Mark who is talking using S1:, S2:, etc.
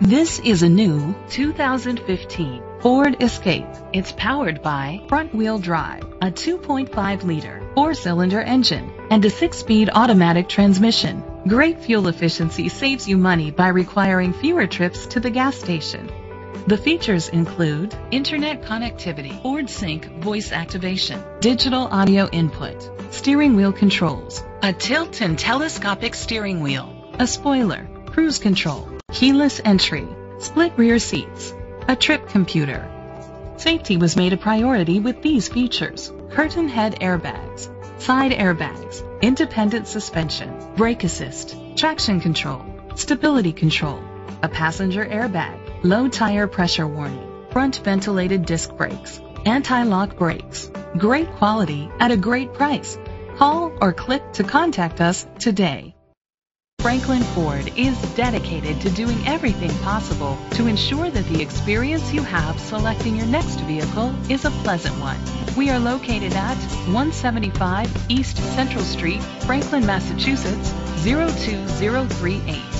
S1: This is a new 2015 Ford Escape. It's powered by front-wheel drive, a 2.5-liter four-cylinder engine, and a 6-speed automatic transmission. Great fuel efficiency saves you money by requiring fewer trips to the gas station. The features include internet connectivity, Ford Sync voice activation, digital audio input, steering wheel controls, a tilt and telescopic steering wheel, a spoiler, cruise control, keyless entry, split rear seats, a trip computer. Safety was made a priority with these features: curtain head airbags, side airbags, independent suspension, brake assist, traction control, stability control, a passenger airbag, low tire pressure warning, front ventilated disc brakes, anti-lock brakes. Great quality at a great price. Call or click to contact us today. Franklin Ford is dedicated to doing everything possible to ensure that the experience you have selecting your next vehicle is a pleasant one. We are located at 175 East Central Street, Franklin, Massachusetts 02038.